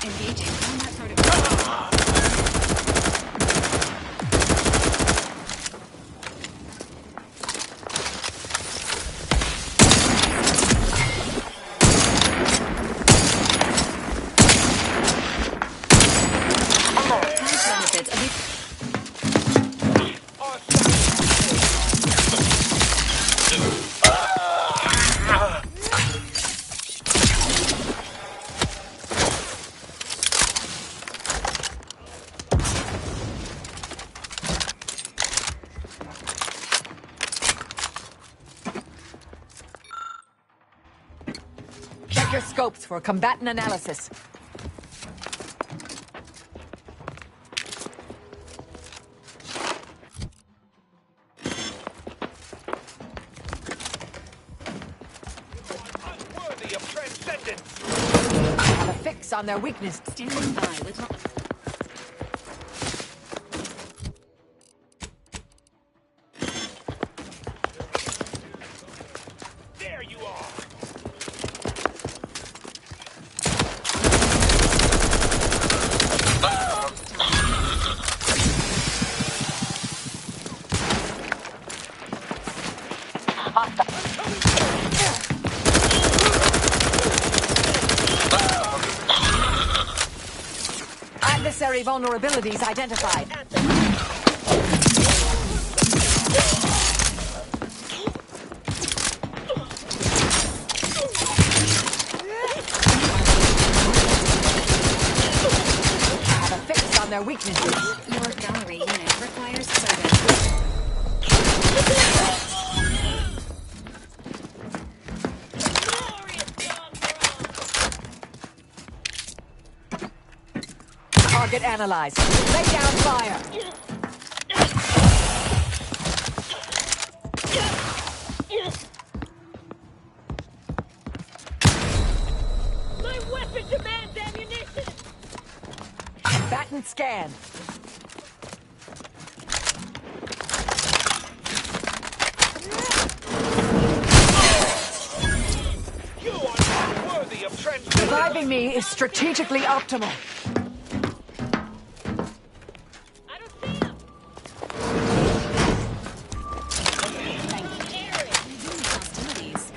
Engaging combat protocol. Benefits of the Check your scopes for combatant analysis. Unworthy of transcendence. Have a fix on their weakness. standing by with There you are. Adversary vulnerabilities identified. Have a fix on their weaknesses. your gallery unit requires service. Target analyzed. Lay down fire. My weapon demands ammunition! Combatant scan. You are not worthy of transcendence. Reviving me is strategically optimal. I don't see him! Resuming hostilities.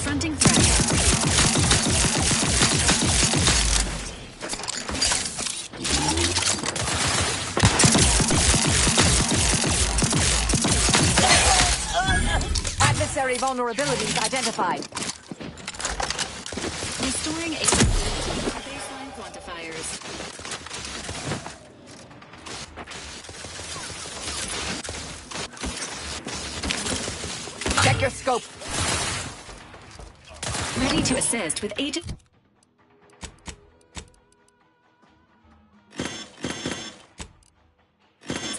Confronting threat. Adversary vulnerabilities identified. Restoring a baseline quantifiers. Check your scope. Ready to assist with agent.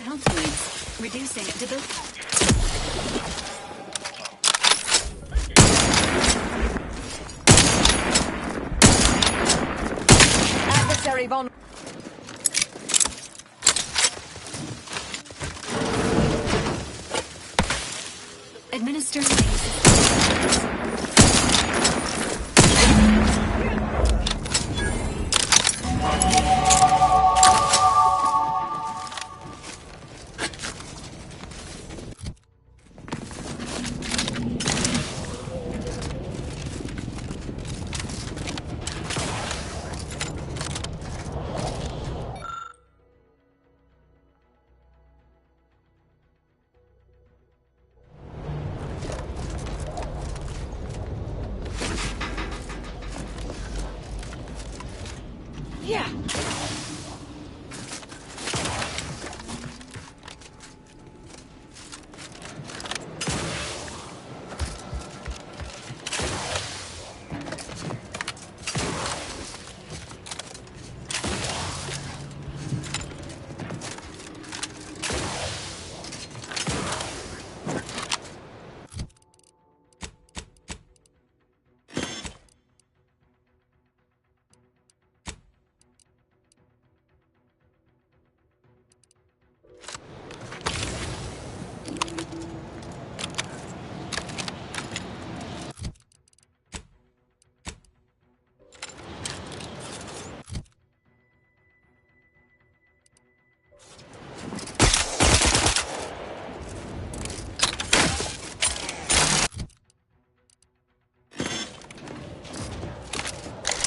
Health needs. Reducing debility. Adversary vulnerabilities. Administering. Yeah.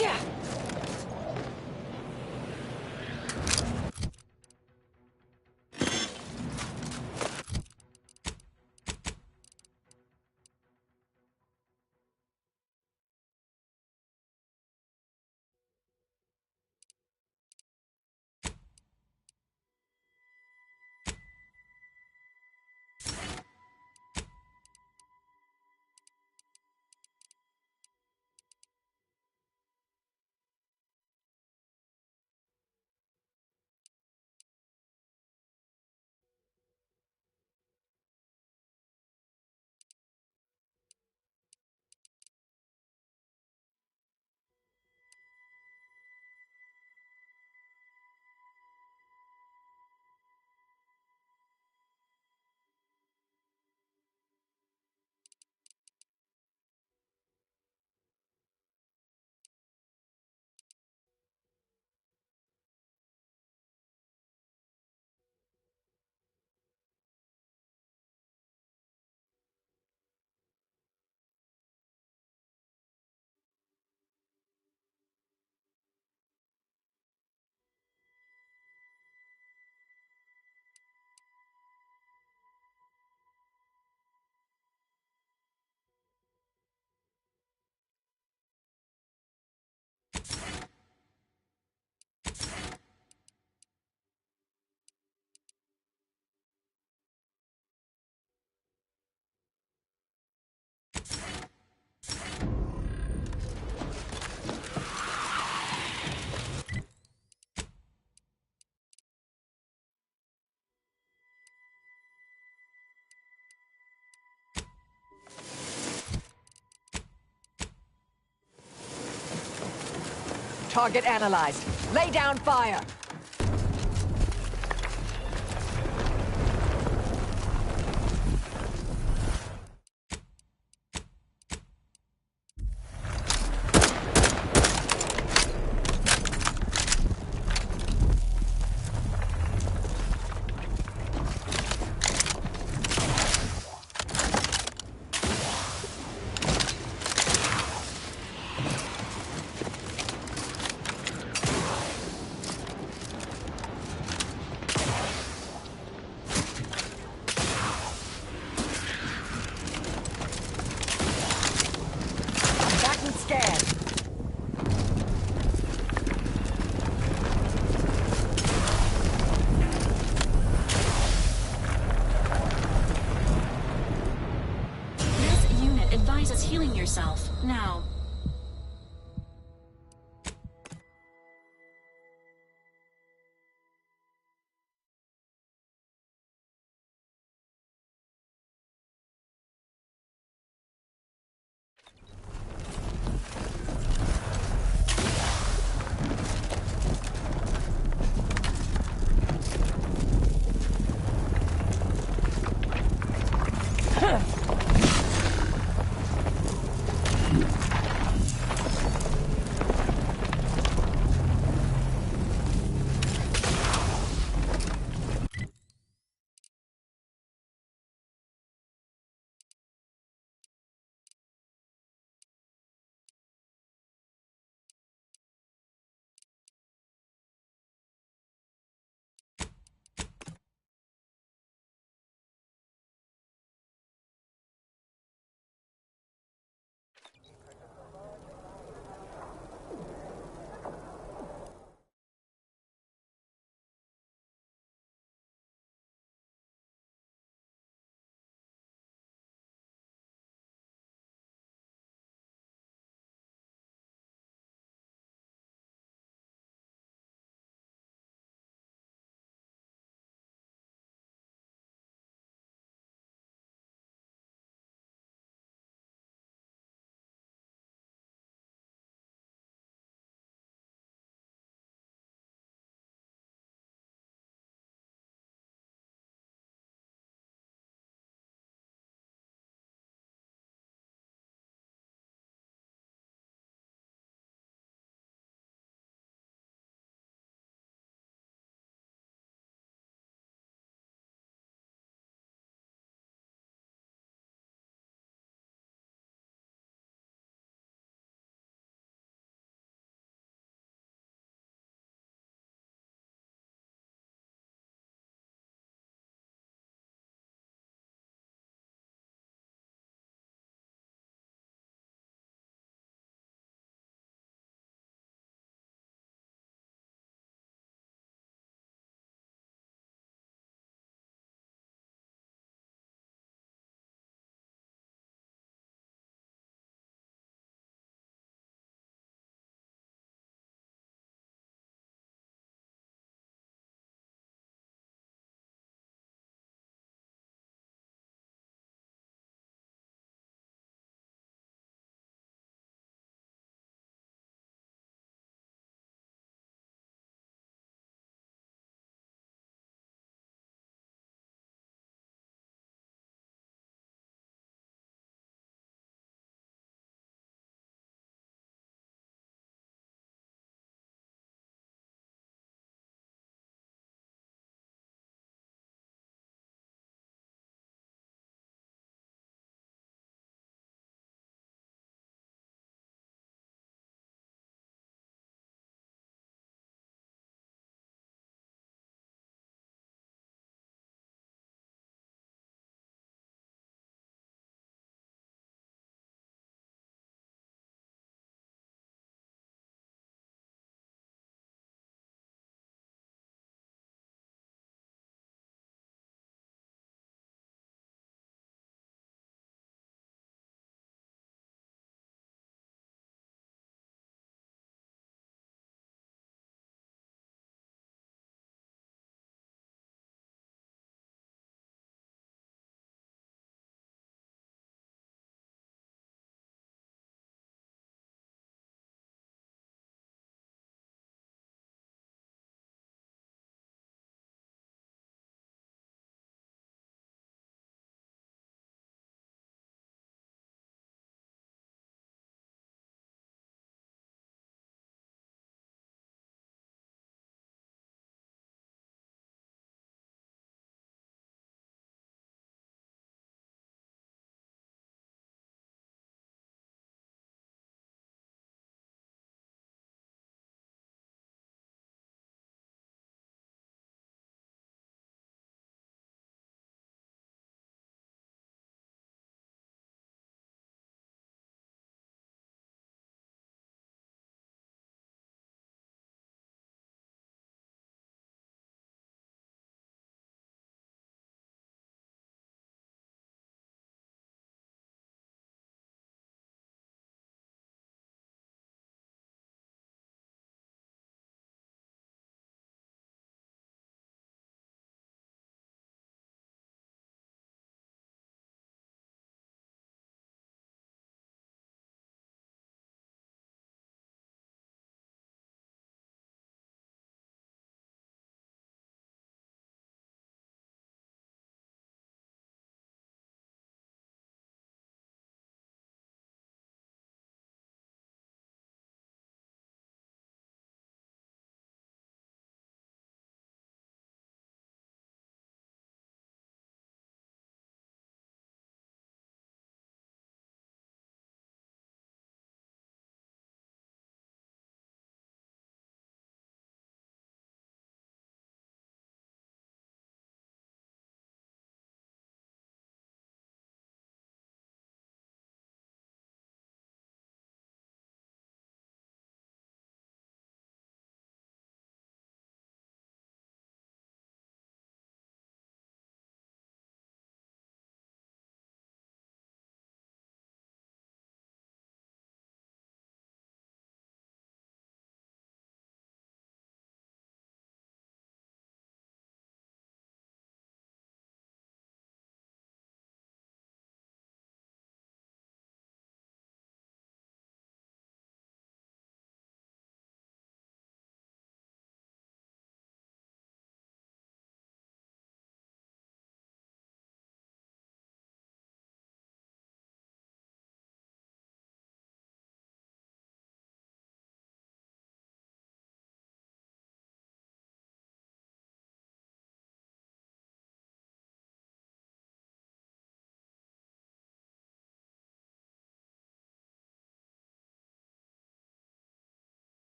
Yeah. Target analyzed. Lay down fire.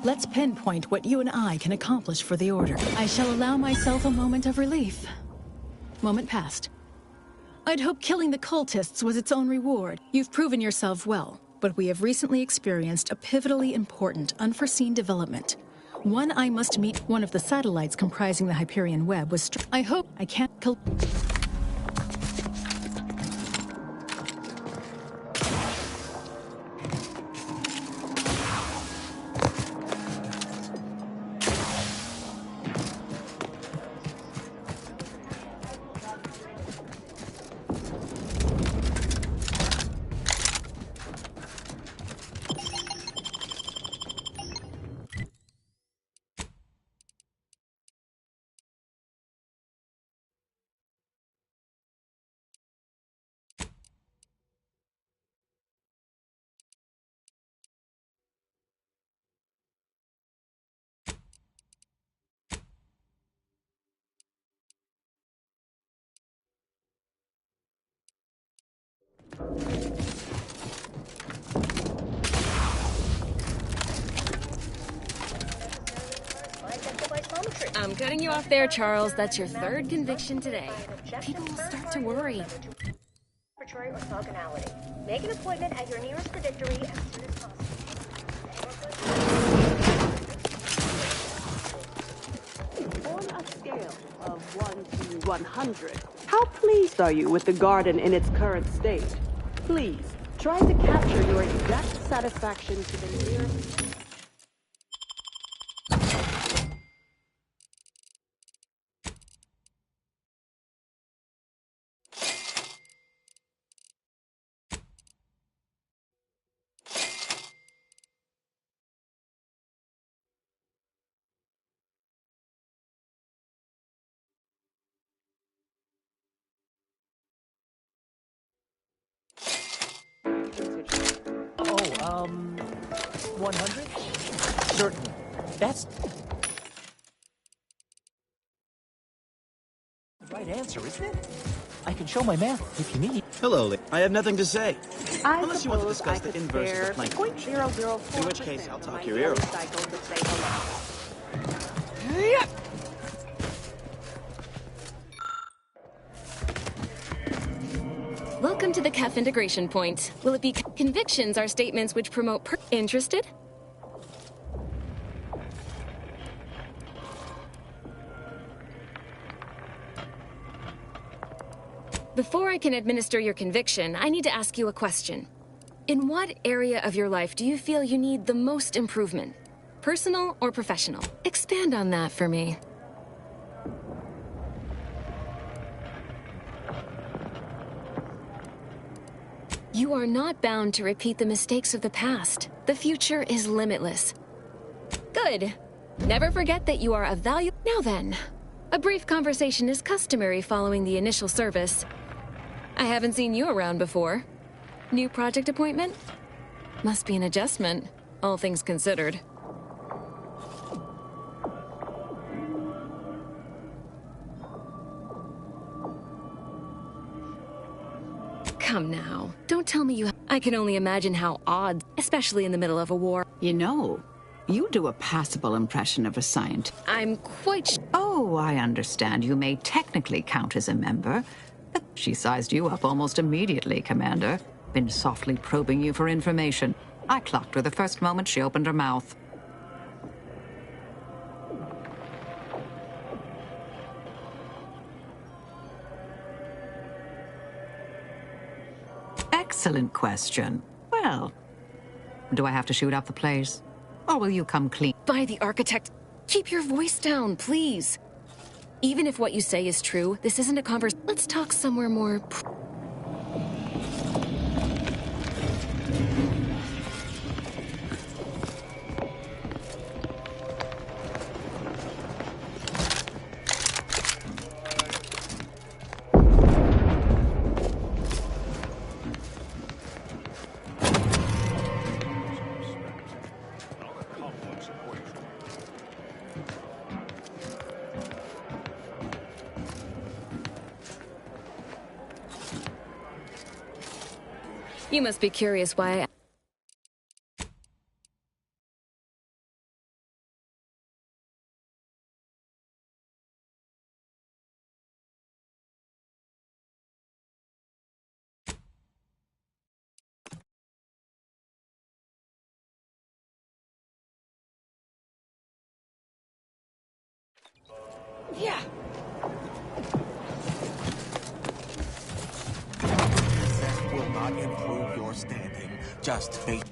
Let's pinpoint what you and I can accomplish for the Order. I shall allow myself a moment of relief. Moment passed. I'd hoped killing the cultists was its own reward. You've proven yourself well, but we have recently experienced a pivotally important, unforeseen development. One I must meet. One of the satellites comprising the Hyperion web was I hope I can't kill... I'm cutting you off there, Charles. That's your third conviction today. People will start to worry. Arbitrary orthogonality. Make an appointment at your nearest predictory as soon as possible. On a scale of 1 to 100, how pleased are you with the garden in its current state? Please, try to capture your exact satisfaction to the nearest... Oh, 100? Certainly. That's the right answer, isn't it? I can show my math if you need. Hello, I have nothing to say. Unless you want to suppose discuss I the could inverse of the spare Planck equation. 0.004% In which case, I'll of talk my your ear off. cycle to say hello. Welcome to the CAF integration point. Will it be convictions are statements which promote interested? Before I can administer your conviction, I need to ask you a question. In what area of your life do you feel you need the most improvement? Personal or professional? Expand on that for me. You are not bound to repeat the mistakes of the past. The future is limitless. Good. Never forget that you are of value. Now then, a brief conversation is customary following the initial service. I haven't seen you around before. New project appointment? Must be an adjustment, all things considered. Come now, don't tell me you... I can only imagine how odd, especially in the middle of a war. You know, you do a passable impression of a scientist. I'm quite Oh, I understand. You may technically count as a member. But she sized you up almost immediately, Commander. Been softly probing you for information. I clocked her the first moment she opened her mouth. Excellent question. Well, do I have to shoot up the place? Or will you come clean? By the architect, keep your voice down, please. Even if what you say is true, this isn't a conversation. Let's talk somewhere more... You must be curious why Yeah. That will not improve your standing. Just face.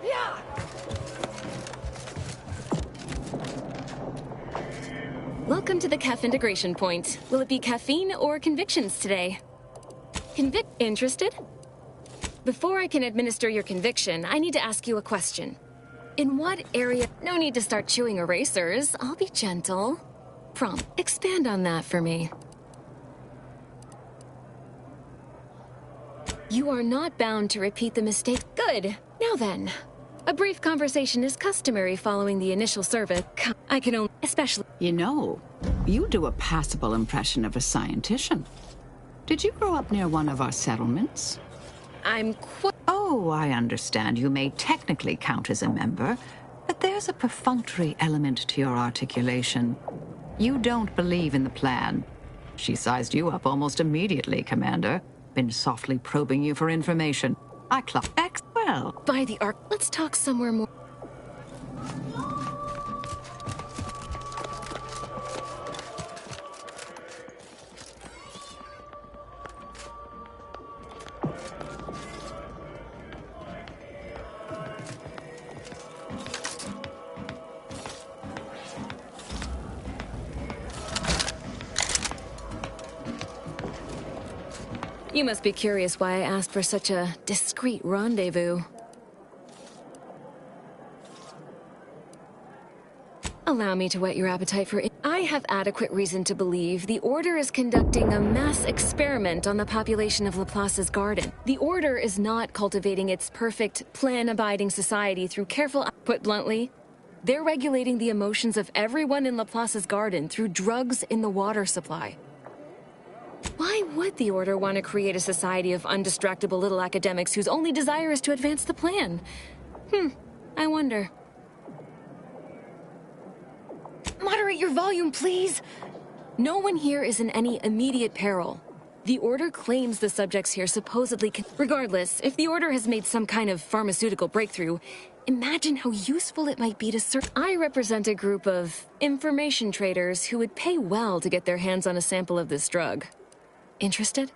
Yeah. Welcome to the CAF integration point. Will it be caffeine or convictions today? Interested? Before I can administer your conviction, I need to ask you a question. In what area? No need to start chewing erasers. I'll be gentle. Expand on that for me. You are not bound to repeat the mistake. Good. Now then. A brief conversation is customary following the initial service. I can only, especially... You know, you do a passable impression of a scientician. Did you grow up near one of our settlements? Oh, I understand you may technically count as a member, but there's a perfunctory element to your articulation. You don't believe in the plan. She sized you up almost immediately, Commander. Been softly probing you for information. I clocked X well. By the arc, let's talk somewhere more. You must be curious why I asked for such a discreet rendezvous. Allow me to whet your appetite for it. I have adequate reason to believe the Order is conducting a mass experiment on the population of Laplace's garden. The Order is not cultivating its perfect, plan-abiding society through careful... Put bluntly, they're regulating the emotions of everyone in Laplace's garden through drugs in the water supply. Why would the Order want to create a society of undistractable little academics whose only desire is to advance the plan? I wonder. Moderate your volume, please! No one here is in any immediate peril. The Order claims the subjects here supposedly can... Regardless, if the Order has made some kind of pharmaceutical breakthrough, imagine how useful it might be to I represent a group of information traders who would pay well to get their hands on a sample of this drug. Interested?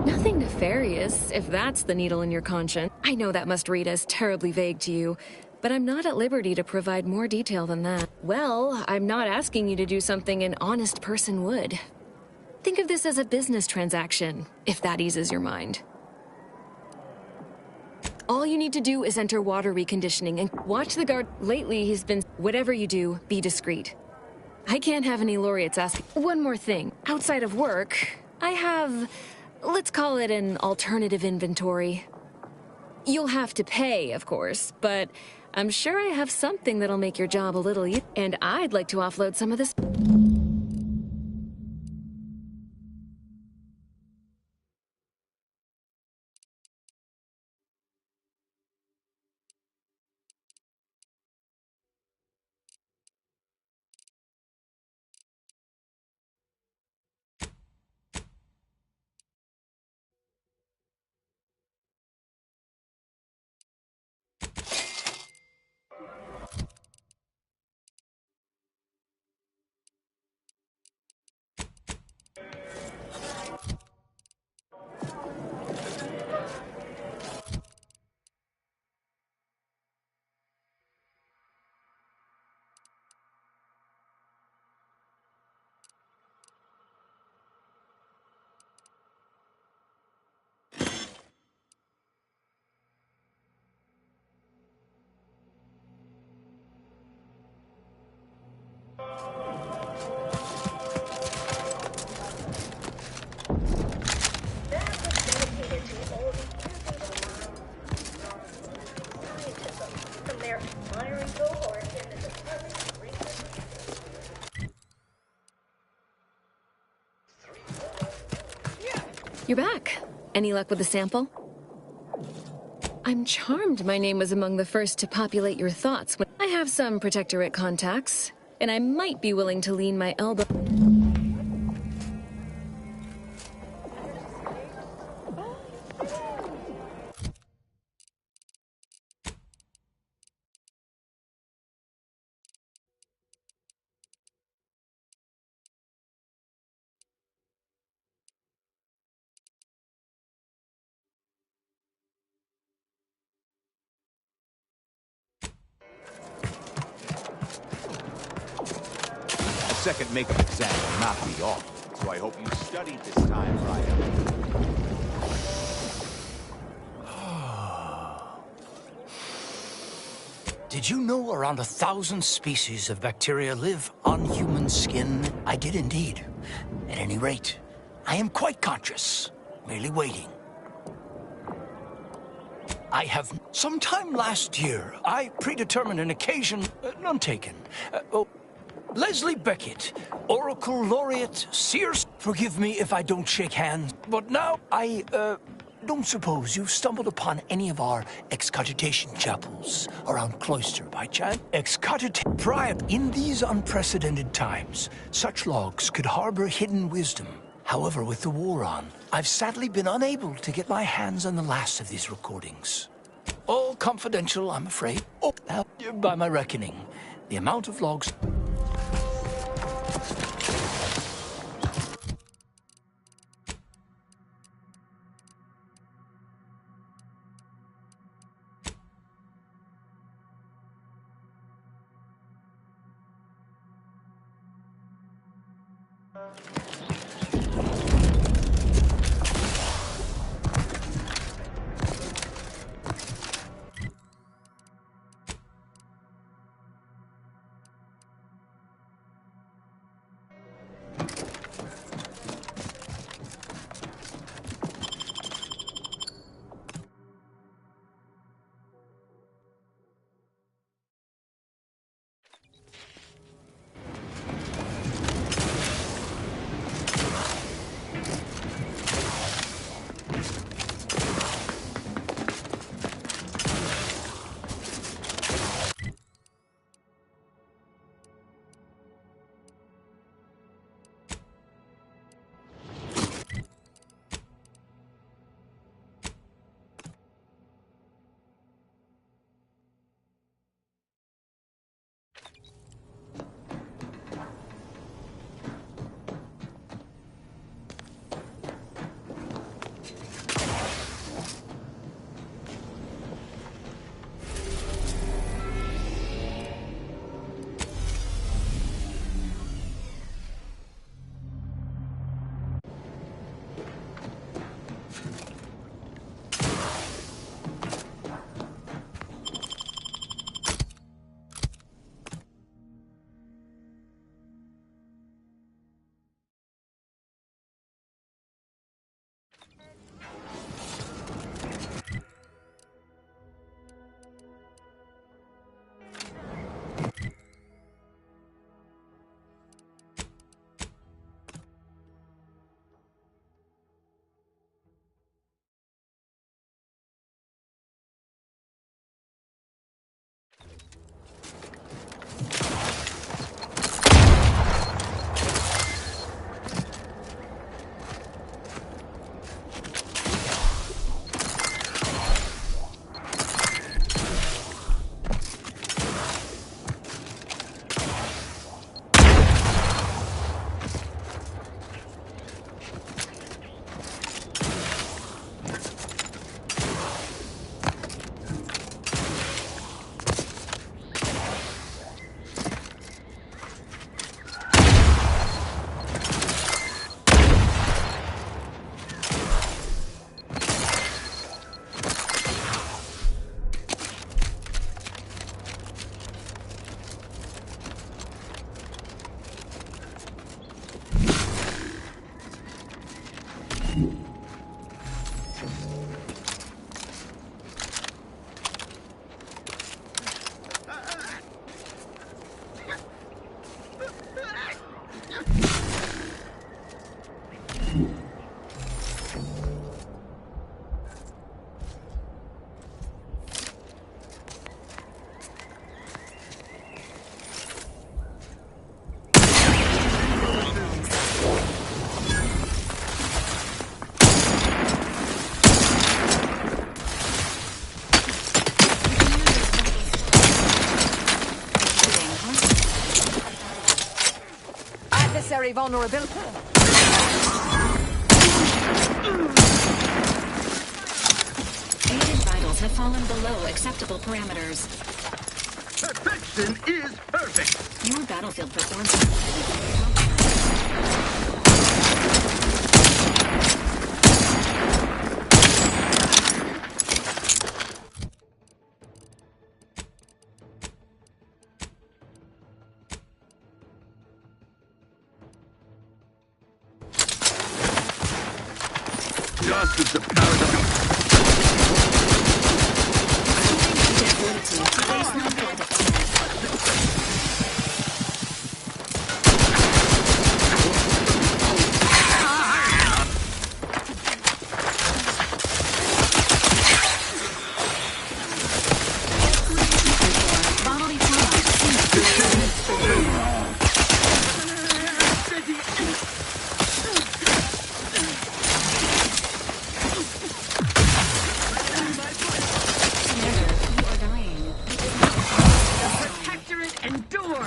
Nothing nefarious, if that's the needle in your conscience. I know that must read as terribly vague to you, but I'm not at liberty to provide more detail than that. Well, I'm not asking you to do something an honest person would. Think of this as a business transaction, if that eases your mind. All you need to do is enter water reconditioning and watch the guard. Lately, he's been... Whatever you do, be discreet. I can't have any laureates asking. One more thing. Outside of work, I have... Let's call it an alternative inventory. You'll have to pay, of course, but I'm sure I have something that'll make your job a little easier. And I'd like to offload some of this... You're back. Any luck with the sample? I'm charmed my name was among the first to populate your thoughts. I have some Protectorate contacts, and I might be willing to lean my elbow. second makeup exam will not be off, so I hope you studied this time, Ryan. Did you know around 1,000 species of bacteria live on human skin? I did indeed. At any rate, I am quite conscious, merely waiting. Sometime last year, I predetermined an occasion, none taken. Leslie Beckett, Oracle Laureate, Sears. Forgive me if I don't shake hands, but now I don't suppose you've stumbled upon any of our excogitation chapels around Cloister by chance? Prior, in these unprecedented times, such logs could harbor hidden wisdom. However, with the war on, I've sadly been unable to get my hands on the last of these recordings. All confidential, I'm afraid. Oh, by my reckoning, the amount of logs... Adversary vulnerability. Agent vitals have fallen below acceptable parameters. Perfection is perfect. Your battlefield performance. Just as the paradox. Endure!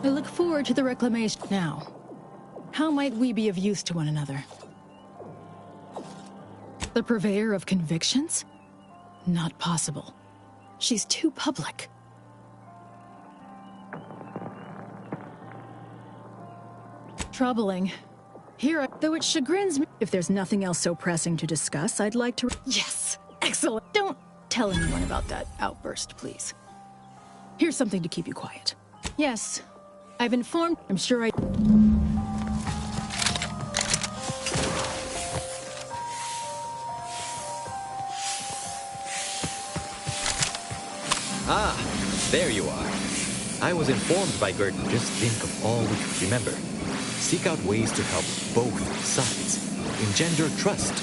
I look forward to the reclamation. Now, how might we be of use to one another? The purveyor of convictions? Not possible. She's too public. Troubling. Though it chagrins me. If there's nothing else so pressing to discuss, I'd like to. Yes! Excellent! Don't tell anyone about that outburst, please. Here's something to keep you quiet. Yes, I've informed. I'm sure I. Ah, there you are. I was informed by Gertie. Just think of all we remember. Seek out ways to help both sides. Engender trust.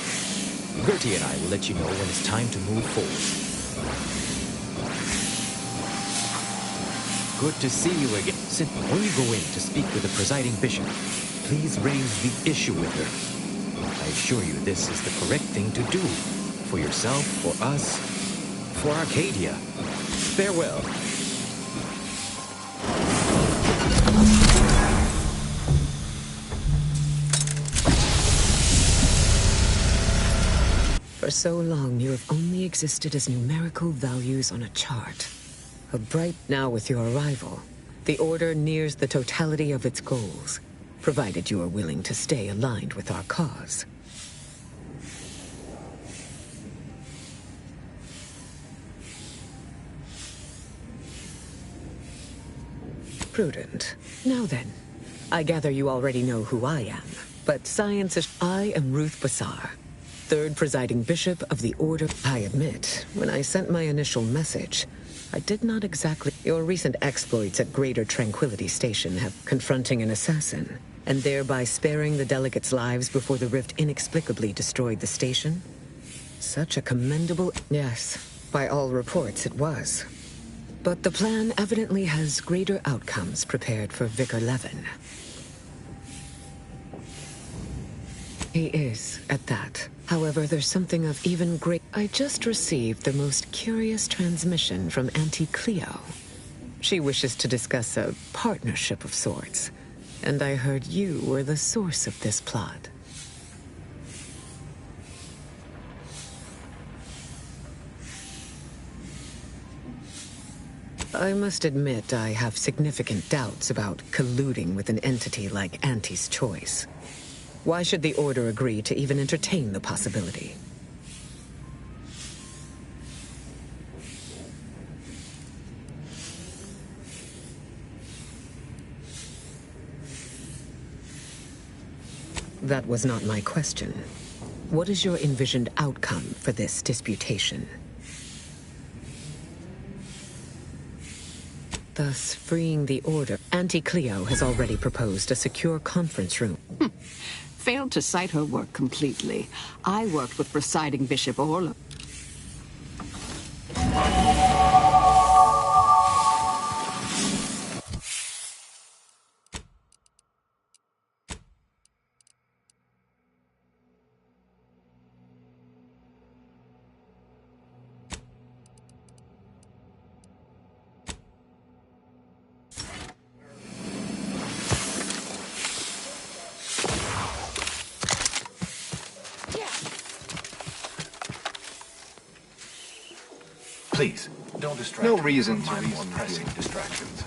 Gertie and I will let you know when it's time to move forward. Good to see you again. When you go in to speak with the presiding bishop, please raise the issue with her. I assure you this is the correct thing to do. For yourself, for us, for Arcadia. Farewell. For so long, you have only existed as numerical values on a chart. A bright now with your arrival, the Order nears the totality of its goals, provided you are willing to stay aligned with our cause. Prudent. Now then, I gather you already know who I am, but science is... I am Ruth Bassar, third presiding bishop of the Order. I admit, when I sent my initial message, I did not exactly... Your recent exploits at Greater Tranquility Station have confronting an assassin, and thereby sparing the delegates' lives before the rift inexplicably destroyed the station. Such a commendable... Yes, by all reports it was. But the plan evidently has greater outcomes prepared for Vicar Levin. He is, at that. However, there's something of even great... I just received the most curious transmission from Auntie Cleo. She wishes to discuss a partnership of sorts, and I heard you were the source of this plot. I must admit I have significant doubts about colluding with an entity like Auntie's Choice. Why should the Order agree to even entertain the possibility? That was not my question. What is your envisioned outcome for this disputation? Thus, freeing the Order. Auntie Cleo has already proposed a secure conference room. Failed to cite her work completely. I worked with presiding Bishop Orla. Please, don't distract. No reason to more pressing distractions.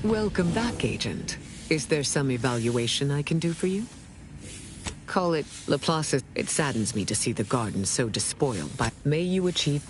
Welcome back, Agent. Is there some evaluation I can do for you? Call it Laplace. It saddens me to see the garden so despoiled by... May you achieve...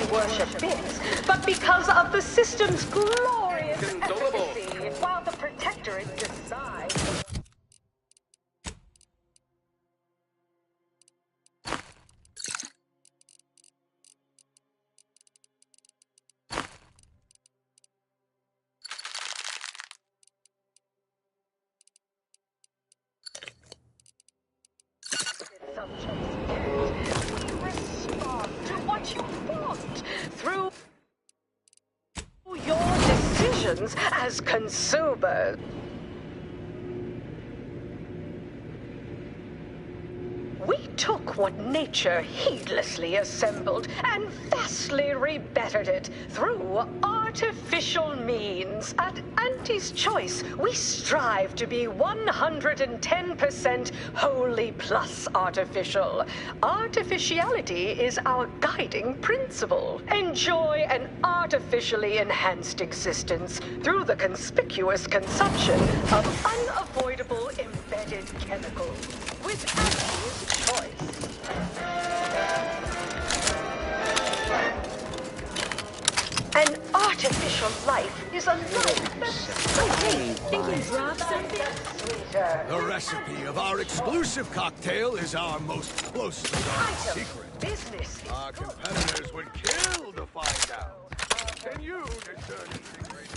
we worship bits, but because of the system's glorious efficacy, while the Protectorate decides. To what you want through your decisions as consumers. We took what nature heedlessly assembled and vastly rebettered it through artificial means. At Auntie's Choice, we strive to be 110% wholly plus artificial. Artificiality is our guiding principle. Enjoy an artificially enhanced existence through the conspicuous consumption of unavoidable embedded chemicals. With Auntie's Choice. An artificial life is a life that's Think you dropped something? sweeter. The recipe of our exclusive cocktail is our most closely guarded secret. Business. Our competitors would kill to find out. Can you discern anything great?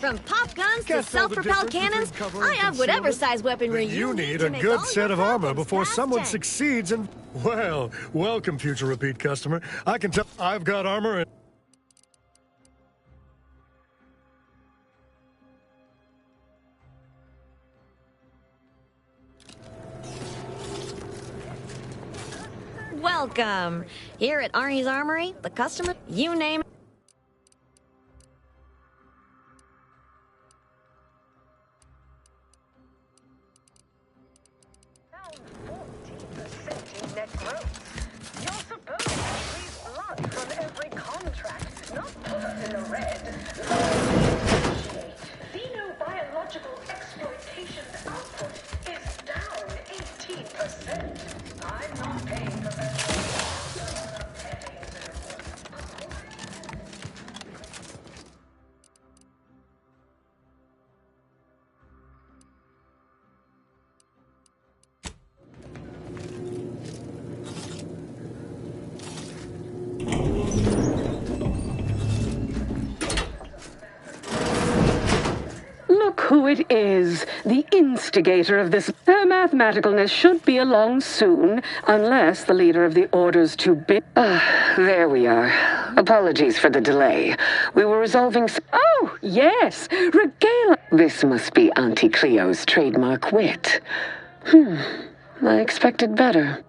From pop guns to self-propelled cannons, I have whatever size weaponry you need a good set of armor before someone succeeds in... Well, welcome, future repeat customer. I can tell I've got armor and... Welcome. Here at Arnie's Armory, the customer, you name it. Net growth. You're supposed to squeeze blood from every contract, not put us in the red. Xenobiological exploitation's output is down 18%. I'm not paying for that. Look who it is, the instigator of this. Her mathematicalness should be along soon, unless the leader of the Order's too big. There we are. Apologies for the delay. We were resolving... Oh, yes, Regala. This must be Auntie Cleo's trademark wit. I expected better.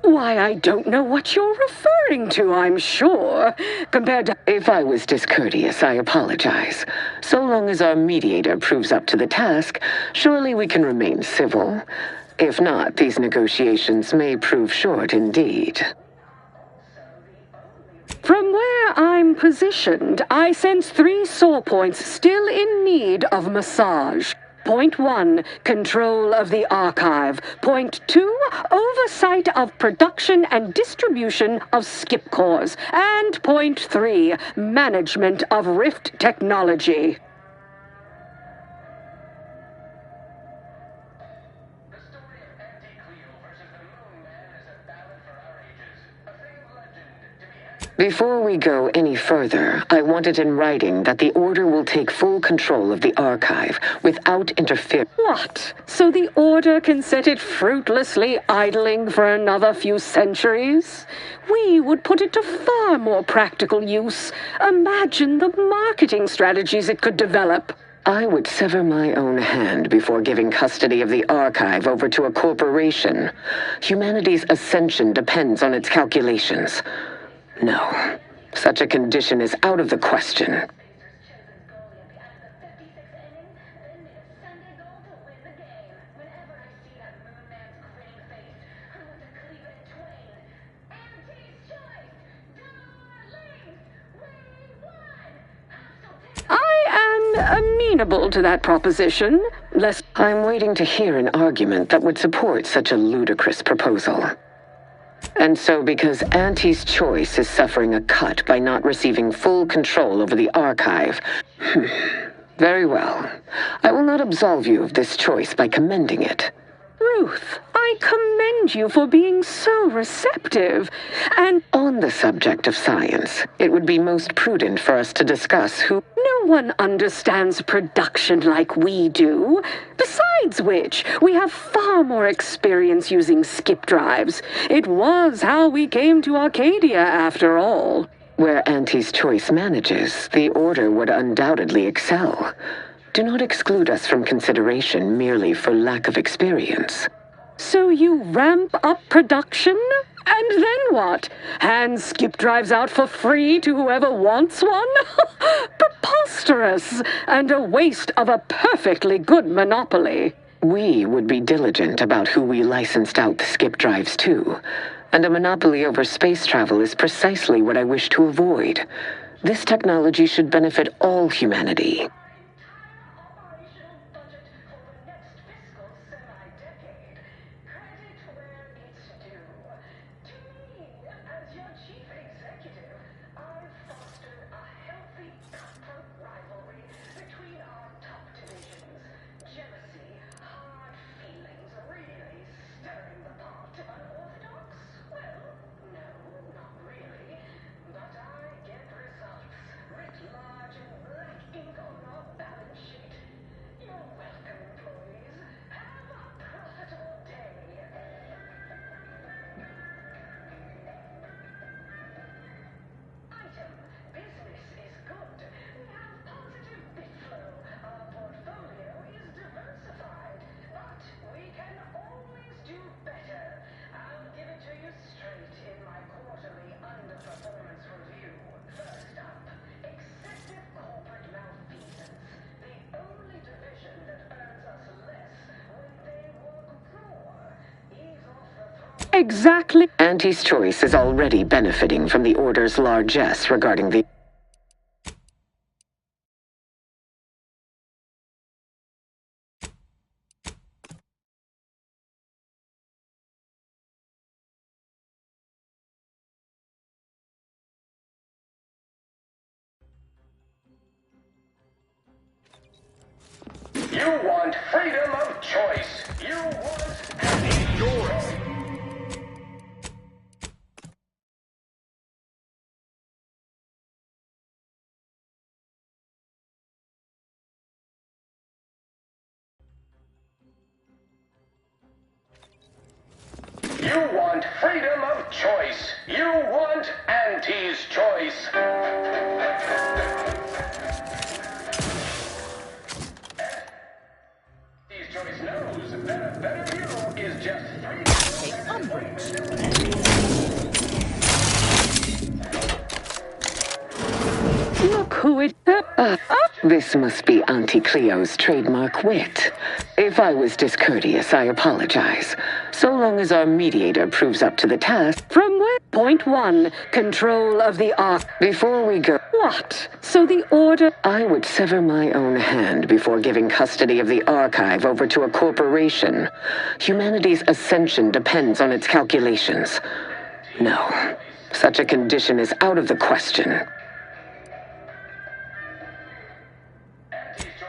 Why, I don't know what you're referring to, I'm sure. Compared to... If I was discourteous, I apologize. So long as our mediator proves up to the task, surely we can remain civil. If not, these negotiations may prove short indeed. From where I'm positioned, I sense 3 sore points still in need of massage. Point 1, control of the archive. Point 2, oversight of production and distribution of skip cores. And point 3, management of Rift technology. Before we go any further, I want it in writing that the Order will take full control of the archive without interference. What? So the Order can set it fruitlessly idling for another few centuries? We would put it to far more practical use. Imagine the marketing strategies it could develop. I would sever my own hand before giving custody of the archive over to a corporation. Humanity's ascension depends on its calculations. No, such a condition is out of the question. amenable to that proposition. I'm waiting to hear an argument that would support such a ludicrous proposal. And so, because Auntie's Choice is suffering a cut by not receiving full control over the archive, very well. I will not absolve you of this choice by commending it. Ruth, I commend you for being so receptive. And on the subject of science, it would be most prudent for us to discuss who... No one understands production like we do. Besides which, we have far more experience using skip drives. It was how we came to Arcadia, after all. Where Auntie's Choice manages, the Order would undoubtedly excel. Do not exclude us from consideration merely for lack of experience. So you ramp up production? And then what? Hand skip drives out for free to whoever wants one? Preposterous! And a waste of a perfectly good monopoly. We would be diligent about who we licensed out the skip drives to. And a monopoly over space travel is precisely what I wish to avoid. This technology should benefit all humanity. Exactly. Auntie's Choice is already benefiting from the Order's largesse regarding the... You want freedom of choice. You want Auntie's Choice. You want freedom of choice. You want Auntie's Choice. Auntie's Choice knows that a better you is just free. Take umbrage. Look who it... This must be Auntie Cleo's trademark wit. If I was discourteous, I apologize. So long as our mediator proves up to the task. From where? Point 1. Control of the arc. Before we go... What? So the Order... I would sever my own hand before giving custody of the archive over to a corporation. Humanity's ascension depends on its calculations. No. Such a condition is out of the question.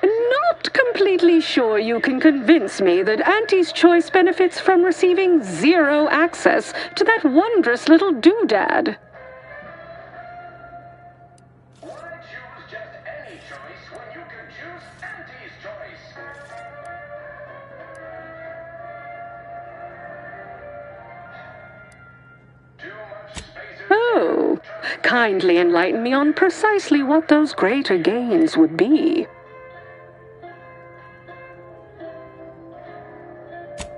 Not completely sure you can convince me that Auntie's Choice benefits from receiving zero access to that wondrous little doodad. Why choose just any choice when you can choose Auntie's Choice? Too much space. Oh, kindly enlighten me on precisely what those greater gains would be.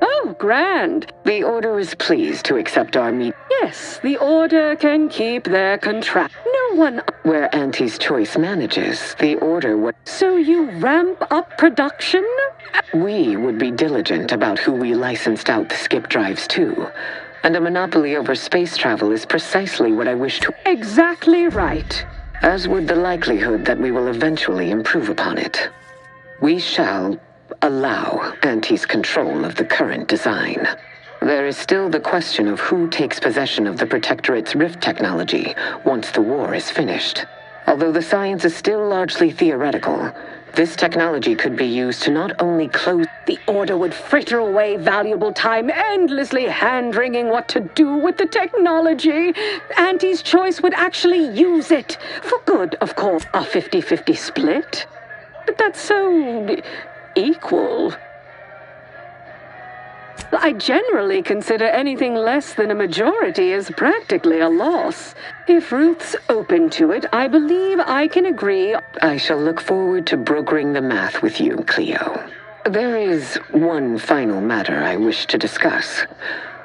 Oh, grand. The Order is pleased to accept our meet. Yes, the Order can keep their contract. No one... Where Auntie's Choice manages, the Order would... So you ramp up production? We would be diligent about who we licensed out the skip drives to. And a monopoly over space travel is precisely what I wish to... Exactly right. as would the likelihood that we will eventually improve upon it. We shall allow Auntie's control of the current design. There is still the question of who takes possession of the Protectorate's rift technology once the war is finished. Although the science is still largely theoretical, this technology could be used to not only close... The Order would fritter away valuable time endlessly hand-wringing what to do with the technology. Auntie's Choice would actually use it. For good, of course. A 50-50 split? But that's so... equal. I generally consider anything less than a majority as practically a loss. If Ruth's open to it, I believe I can agree. I shall look forward to brokering the math with you, Cleo. There is one final matter I wish to discuss.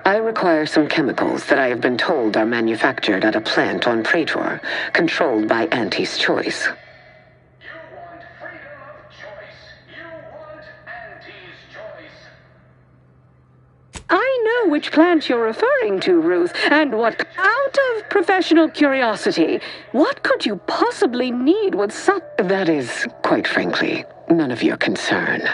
I require some chemicals that I have been told are manufactured at a plant on Praetor, controlled by Auntie's Choice. I know which plant you're referring to, Ruth, and what... Out of professional curiosity, what could you possibly need with such... That is, quite frankly, none of your concern.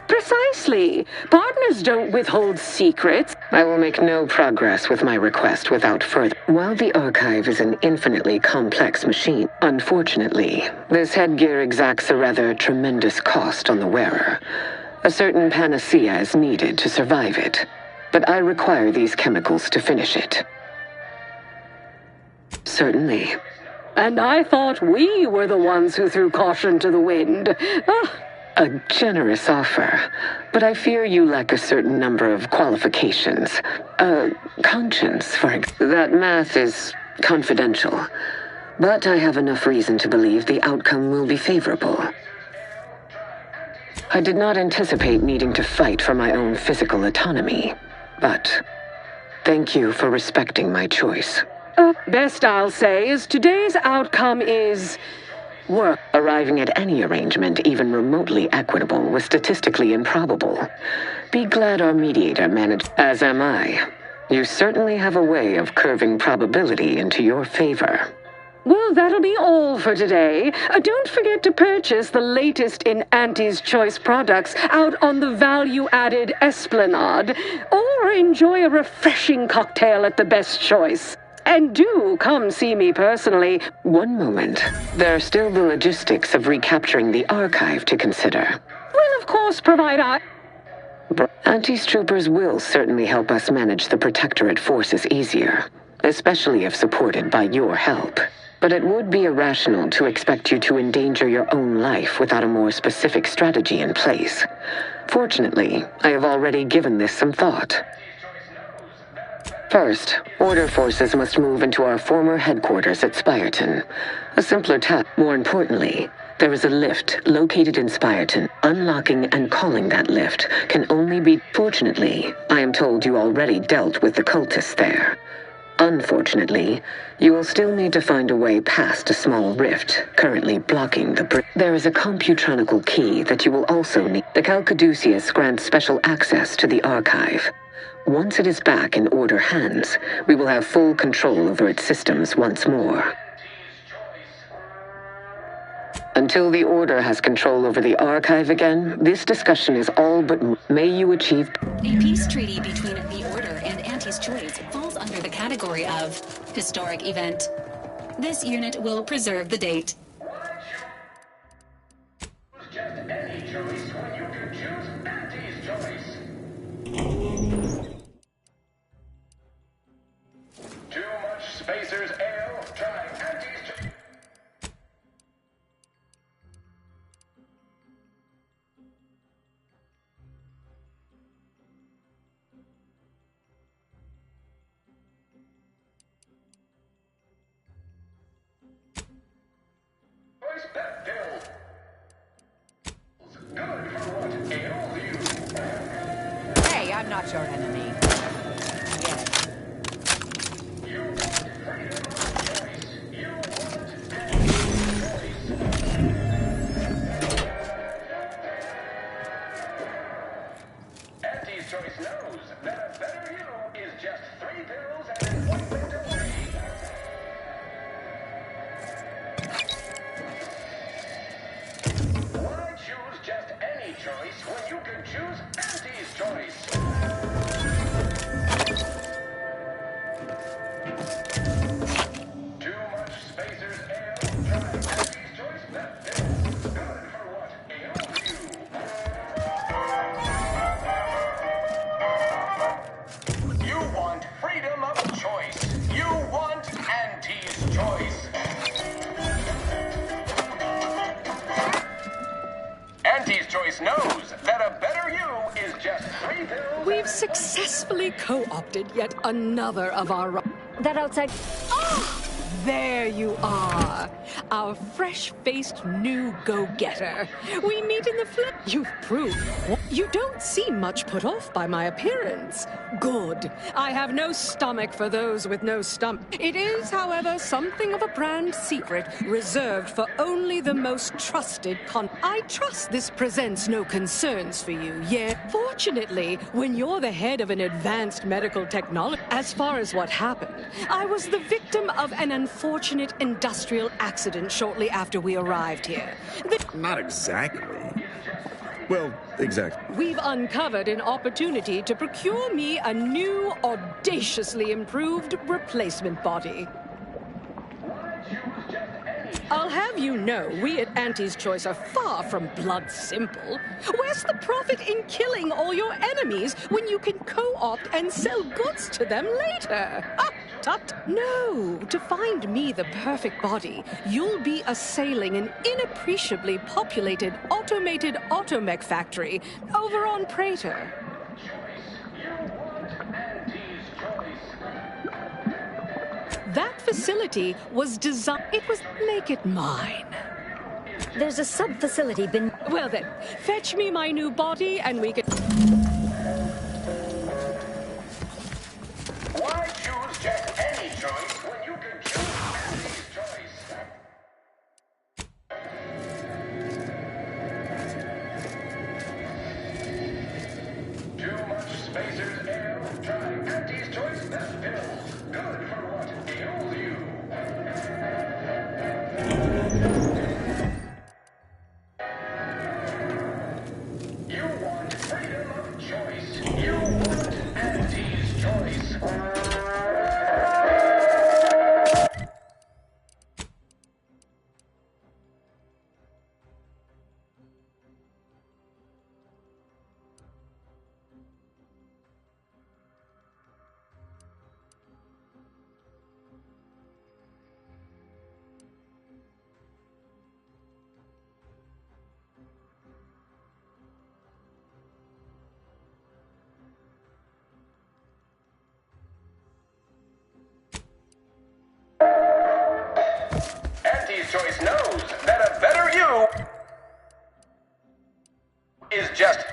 Precisely. Partners don't withhold secrets. I will make no progress with my request without further... While the archive is an infinitely complex machine, unfortunately, this headgear exacts a rather tremendous cost on the wearer. A certain panacea is needed to survive it, but I require these chemicals to finish it. Certainly. And I thought we were the ones who threw caution to the wind. A generous offer, but I fear you lack a certain number of qualifications. Conscience, for example. That math is confidential, but I have enough reason to believe the outcome will be favorable. I did not anticipate needing to fight for my own physical autonomy, but thank you for respecting my choice. Best I'll say is today's outcome is... work. Arriving at any arrangement even remotely equitable was statistically improbable. Be glad our mediator managed, as am I. You certainly have a way of curving probability into your favor. Well, that'll be all for today. Don't forget to purchase the latest in Auntie's Choice products out on the value-added Esplanade, or enjoy a refreshing cocktail at the Best Choice. And do come see me personally. One moment. There are still the logistics of recapturing the archive to consider. We'll of course provide Auntie's troopers will certainly help us manage the Protectorate forces easier, especially if supported by your help. But it would be irrational to expect you to endanger your own life without a more specific strategy in place. Fortunately, I have already given this some thought. First, Order forces must move into our former headquarters at Spireton. A simpler task. More importantly, there is a lift located in Spireton. Unlocking and calling that lift can only be... Fortunately, I am told you already dealt with the cultists there. Unfortunately, you will still need to find a way past a small rift currently blocking the bridge. There is a computronical key that you will also need. The Calcaduceus grants special access to the archive. Once it is back in Order hands, we will have full control over its systems once more. Until the Order has control over the archive again, this discussion is all but... May you achieve... A peace treaty between the Order and Auntie's Choice falls under the category of historic event. This unit will preserve the date. Spacers Ale, try Auntie's Choice. Pet pill. Good for what ails you. Hey, I'm not your enemy. Auntie's Choice knows. We've successfully co-opted yet another of our... That outside... Oh! There you are, our fresh-faced new go-getter. We meet in the flesh. You've proved you don't seem much put off by my appearance. Good. I have no stomach for those with no stomach. It is, however, something of a brand secret reserved for only the most trusted I trust this presents no concerns for you, yet fortunately, when you're the head of an advanced medical technology, as far as what happened, I was the victim of an unfortunate industrial accident shortly after we arrived here. Not exactly. Well, exactly. We've uncovered an opportunity to procure me a new, audaciously improved replacement body. I'll have you know, we at Auntie's Choice are far from blood simple. Where's the profit in killing all your enemies when you can co-opt and sell goods to them later? Ah, tut! No, to find me the perfect body, you'll be assailing an inappreciably populated automated automech factory over on Praetor. That facility was designed... It was... Make it mine. There's a sub-facility been... Well then, fetch me my new body and we can... Why choose just any choice when you can choose Andy's choice? Too much spacer's ale? Try Andy's Choice Best Pills. Good for what ails you. You want freedom of choice. You want Andy's Choice. Andy's Choice knows that a better you is just...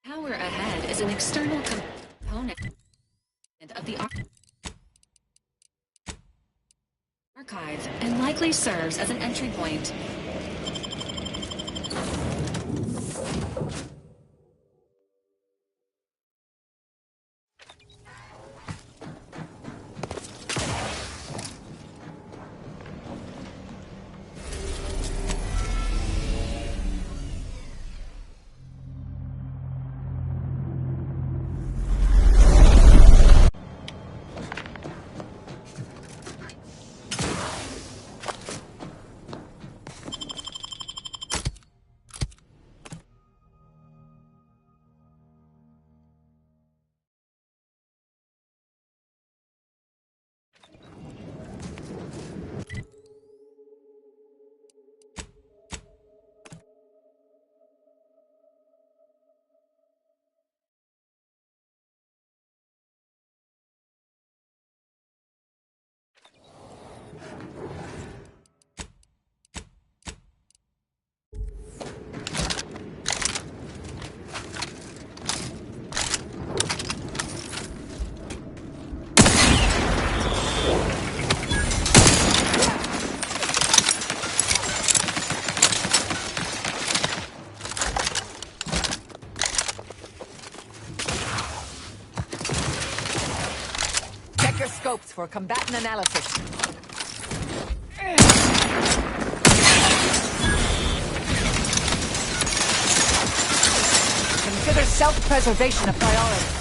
Power ahead is an external component of the archive and likely serves as an entry point. scopes for combatant analysis. Consider self-preservation a priority.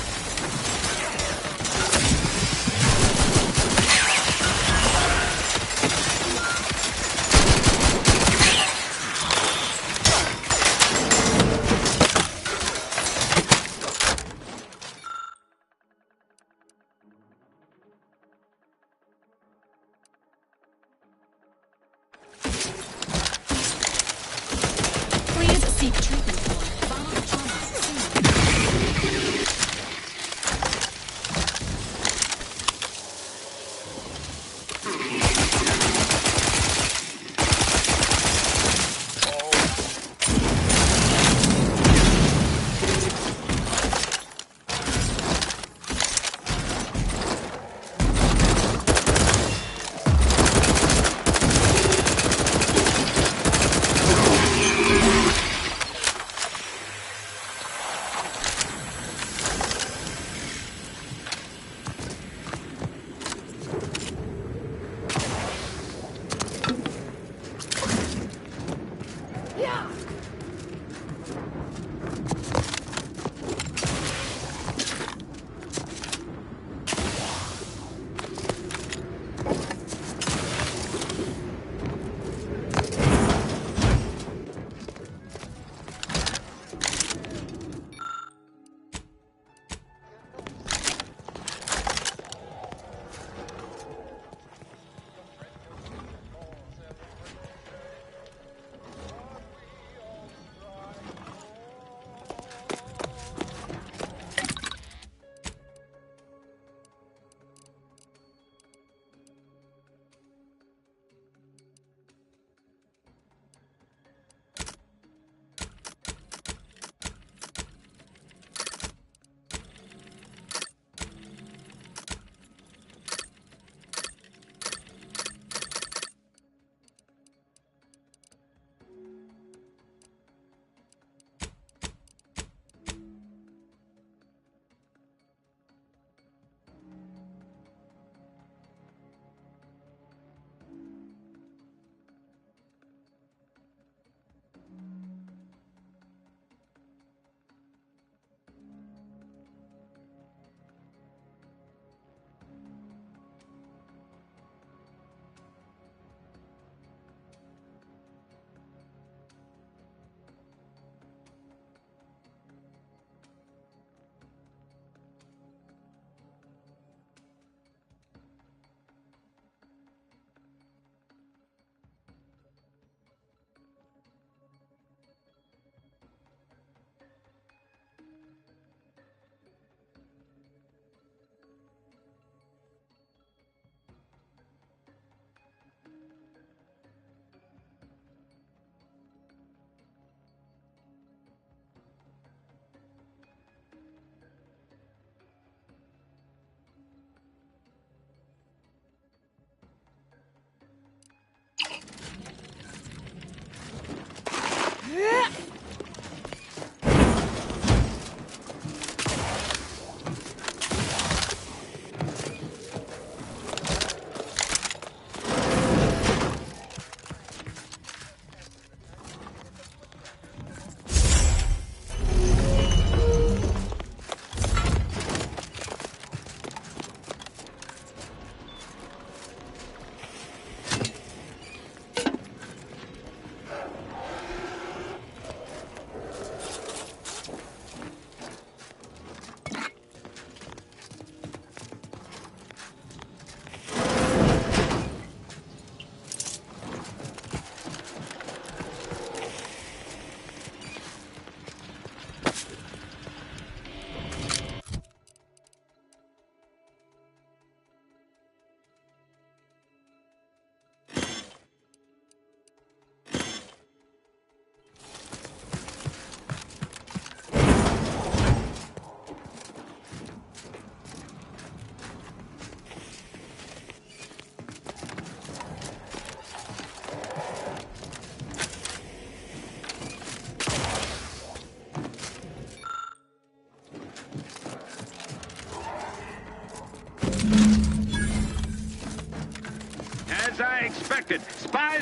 Please seek treatment for violent trauma soon.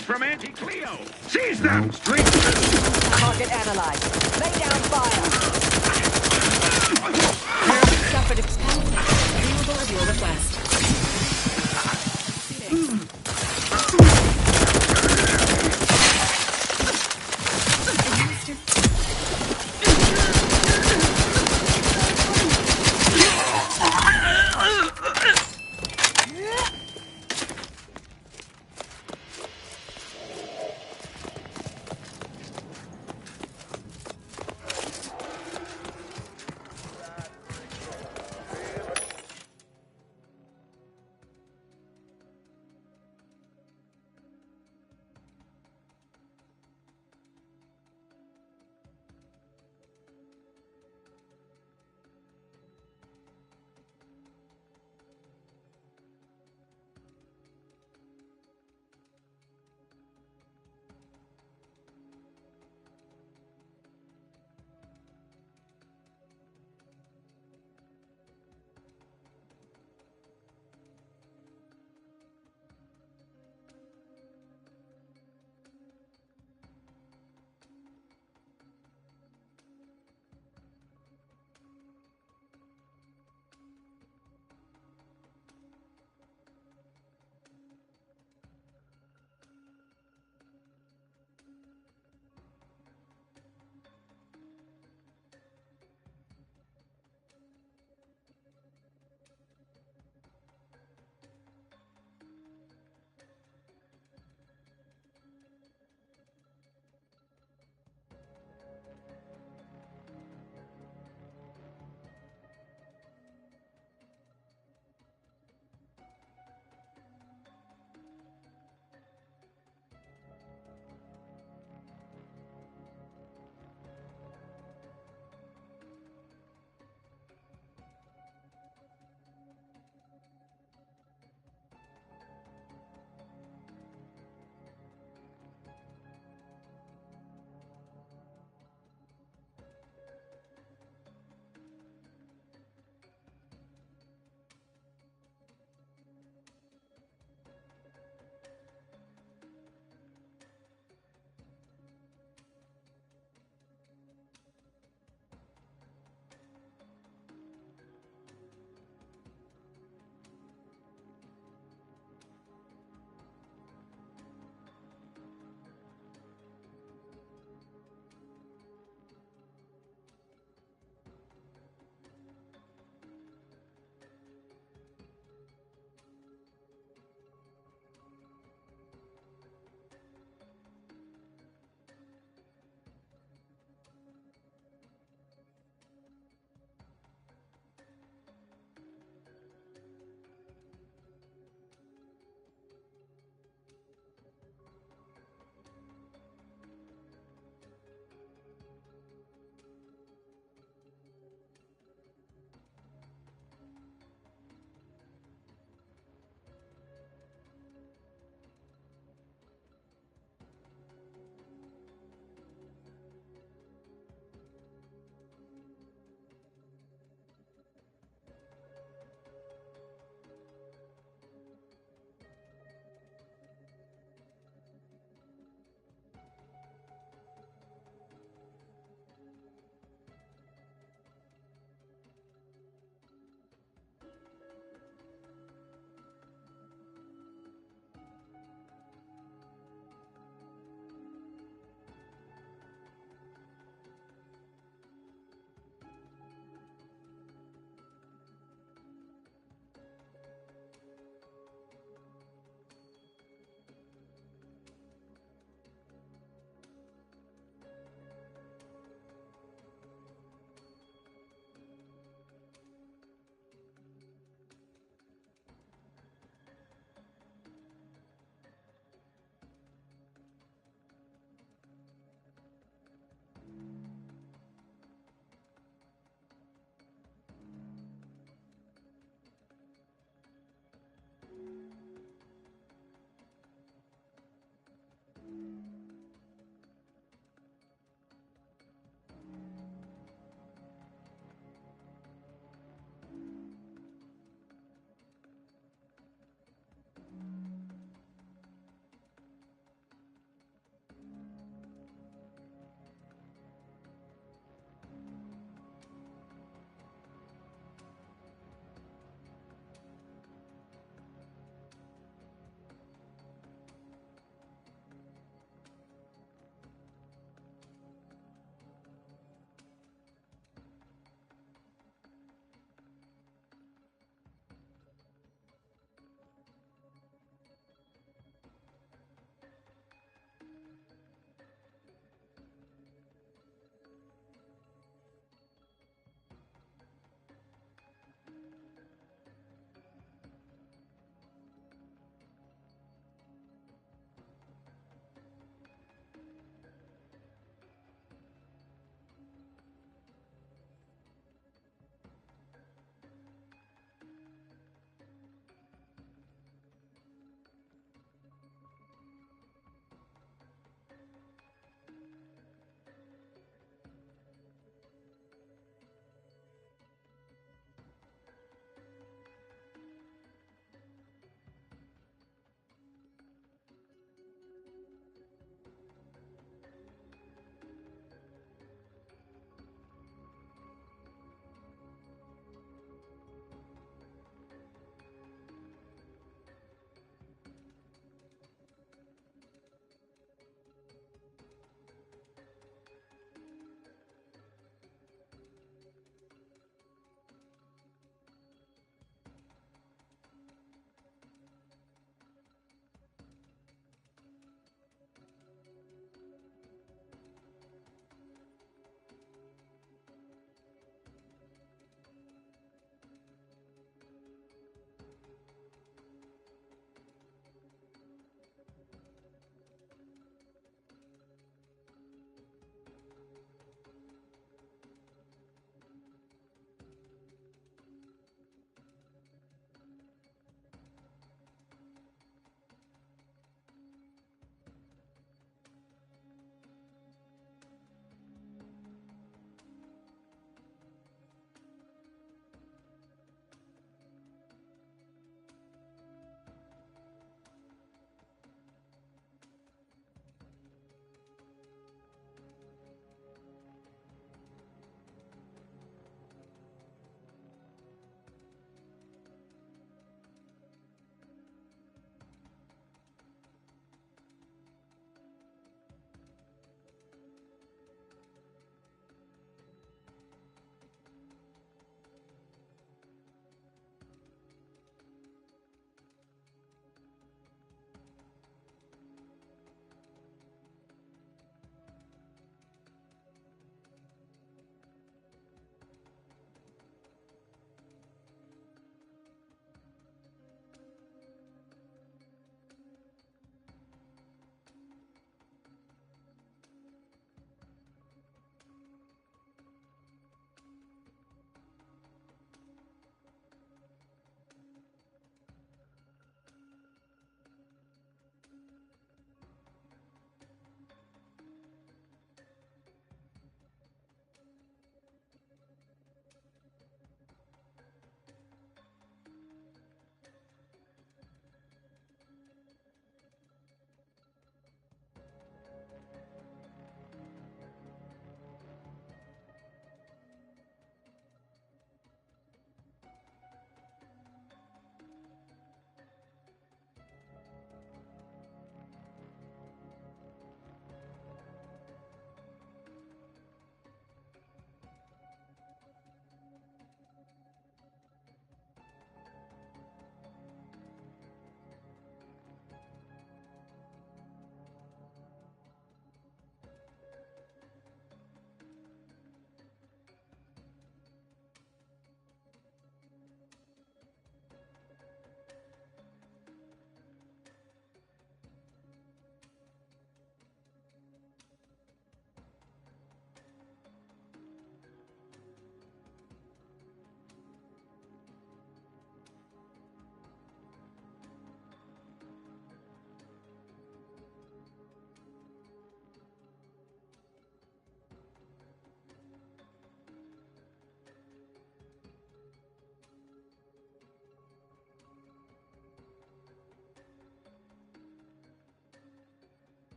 Reports from Anti-Cleo. Seize them! Straight through! Target analyzed. Lay down fire. Suffered expelled. Approval of your request.